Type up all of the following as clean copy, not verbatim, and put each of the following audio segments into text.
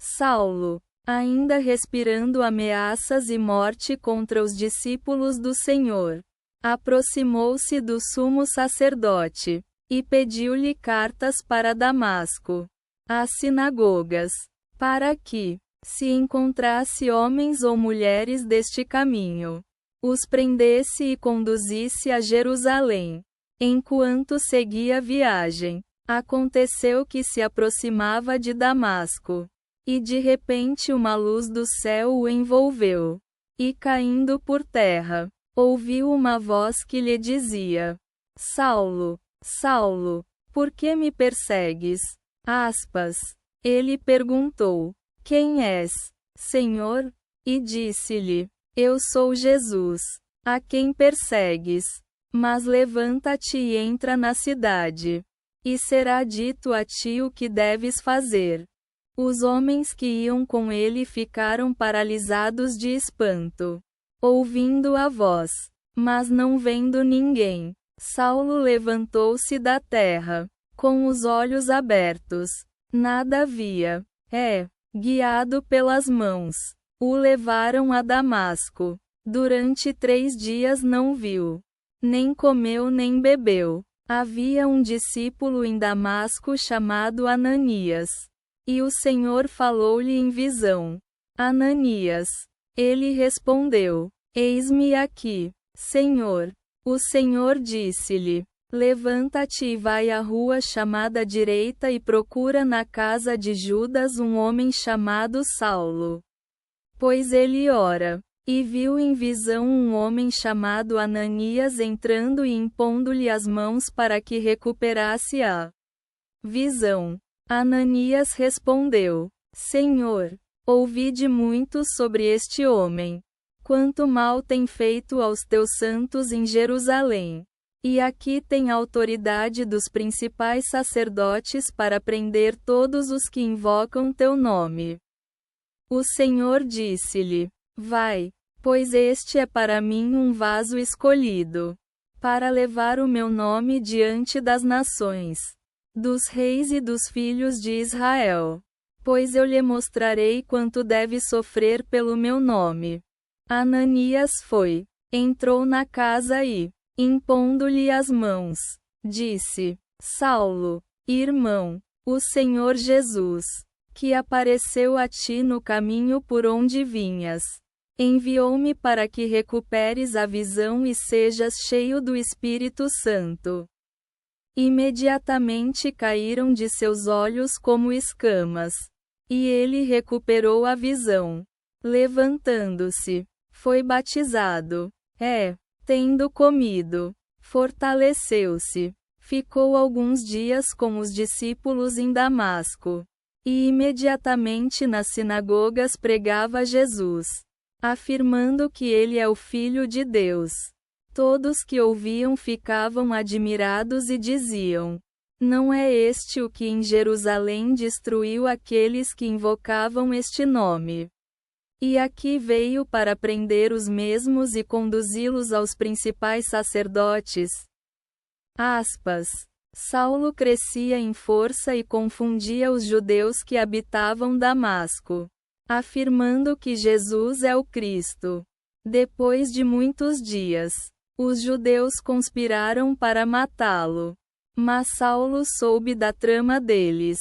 Saulo, ainda respirando ameaças e morte contra os discípulos do Senhor, aproximou-se do sumo sacerdote e pediu-lhe cartas para Damasco, às sinagogas, para que, se encontrasse homens ou mulheres deste caminho, os prendesse e conduzisse a Jerusalém. Enquanto seguia a viagem, aconteceu que se aproximava de Damasco, e de repente uma luz do céu o envolveu, e caindo por terra, ouviu uma voz que lhe dizia: Saulo, Saulo, por que me persegues? Ele perguntou: Quem és, Senhor? E disse-lhe: Eu sou Jesus, a quem persegues. Mas levanta-te e entra na cidade, e será dito a ti o que deves fazer. Os homens que iam com ele ficaram paralisados de espanto, ouvindo a voz, mas não vendo ninguém. Saulo levantou-se da terra, com os olhos abertos. Nada via. Guiado pelas mãos, o levaram a Damasco. Durante 3 dias não viu, nem comeu nem bebeu. Havia um discípulo em Damasco chamado Ananias. E o Senhor falou-lhe em visão: Ananias. Ele respondeu: Eis-me aqui, Senhor. O Senhor disse-lhe: Levanta-te e vai à rua chamada Direita e procura na casa de Judas um homem chamado Saulo. Pois ele ora. E viu em visão um homem chamado Ananias entrando e impondo-lhe as mãos para que recuperasse a visão. Ananias respondeu: Senhor, ouvi de muito sobre este homem. Quanto mal tem feito aos teus santos em Jerusalém. E aqui tem autoridade dos principais sacerdotes para prender todos os que invocam teu nome. O Senhor disse-lhe: Vai, pois este é para mim um vaso escolhido, para levar o meu nome diante das nações, dos reis e dos filhos de Israel. Pois eu lhe mostrarei quanto deve sofrer pelo meu nome. Ananias foi, entrou na casa e, impondo-lhe as mãos, disse: Saulo, irmão, o Senhor Jesus, que apareceu a ti no caminho por onde vinhas, enviou-me para que recuperes a visão e sejas cheio do Espírito Santo. Imediatamente caíram de seus olhos como escamas, e ele recuperou a visão. Levantando-se, foi batizado. Tendo comido, fortaleceu-se. Ficou alguns dias com os discípulos em Damasco. E imediatamente nas sinagogas pregava Jesus, afirmando que ele é o Filho de Deus. Todos que ouviam ficavam admirados e diziam: Não é este o que em Jerusalém destruiu aqueles que invocavam este nome? E aqui veio para prender os mesmos e conduzi-los aos principais sacerdotes. Saulo crescia em força e confundia os judeus que habitavam Damasco, afirmando que Jesus é o Cristo. Depois de muitos dias, os judeus conspiraram para matá-lo. Mas Saulo soube da trama deles.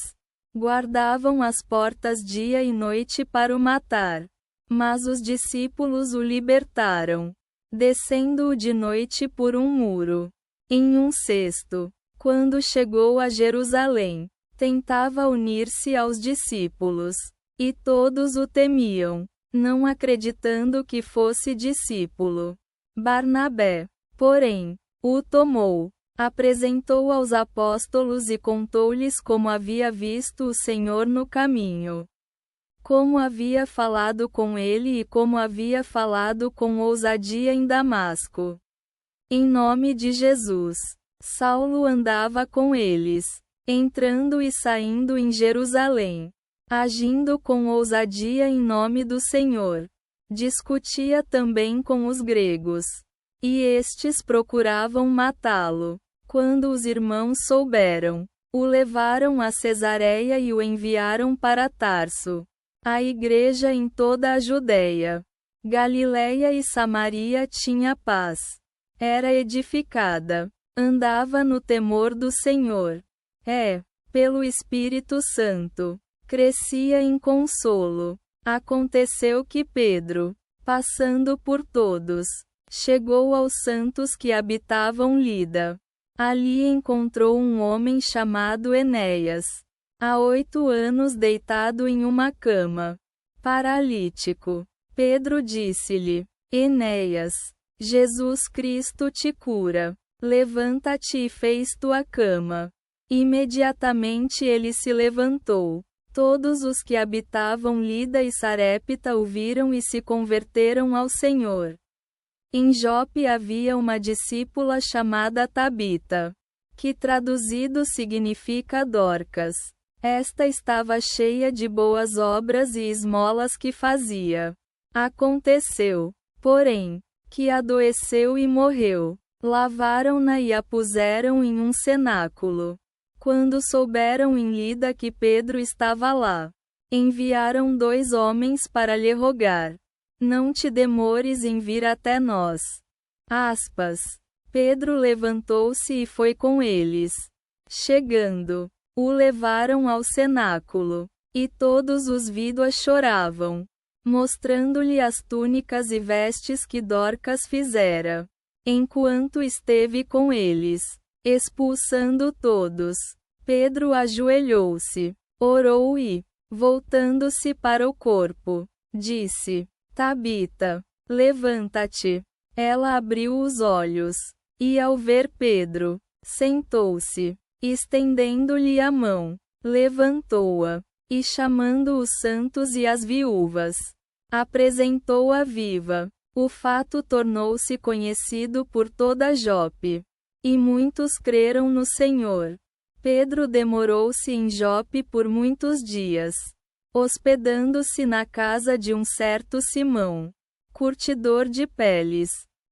Guardavam as portas dia e noite para o matar. Mas os discípulos o libertaram, descendo-o de noite por um muro. Em um cesto. Quando chegou a Jerusalém, tentava unir-se aos discípulos. E todos o temiam, não acreditando que fosse discípulo. Barnabé, porém, o tomou, apresentou aos apóstolos e contou-lhes como havia visto o Senhor no caminho, como havia falado com ele e como havia falado com ousadia em Damasco. Em nome de Jesus, Saulo andava com eles, entrando e saindo em Jerusalém, agindo com ousadia em nome do Senhor. Discutia também com os gregos, e estes procuravam matá-lo. Quando os irmãos souberam, o levaram a Cesareia e o enviaram para Tarso. A igreja em toda a Judéia, Galiléia e Samaria tinha paz. Era edificada. Andava no temor do Senhor. Pelo Espírito Santo. Crescia em consolo. Aconteceu que Pedro, passando por todos, chegou aos santos que habitavam Lida. Ali encontrou um homem chamado Enéas, há 8 anos deitado em uma cama, paralítico. Pedro disse-lhe: Enéas, Jesus Cristo te cura. Levanta-te e fez tua cama. Imediatamente ele se levantou. Todos os que habitavam Lida e Sarepta o viram e se converteram ao Senhor. Em Jope havia uma discípula chamada Tabita, que traduzido significa Dorcas. Esta estava cheia de boas obras e esmolas que fazia. Aconteceu, porém, que adoeceu e morreu. Lavaram-na e a puseram em um cenáculo. Quando souberam em Lida que Pedro estava lá, enviaram 2 homens para lhe rogar: Não te demores em vir até nós. Pedro levantou-se e foi com eles. Chegando, o levaram ao cenáculo. E todos os vidas choravam, mostrando-lhe as túnicas e vestes que Dorcas fizera. Enquanto esteve com eles, expulsando todos, Pedro ajoelhou-se, orou e, voltando-se para o corpo, disse: Tabita, levanta-te. Ela abriu os olhos, e ao ver Pedro, sentou-se, estendendo-lhe a mão, levantou-a, e chamando os santos e as viúvas, apresentou-a viva. O fato tornou-se conhecido por toda Jope, e muitos creram no Senhor. Pedro demorou-se em Jope por muitos dias, hospedando-se na casa de um certo Simão, curtidor de peles.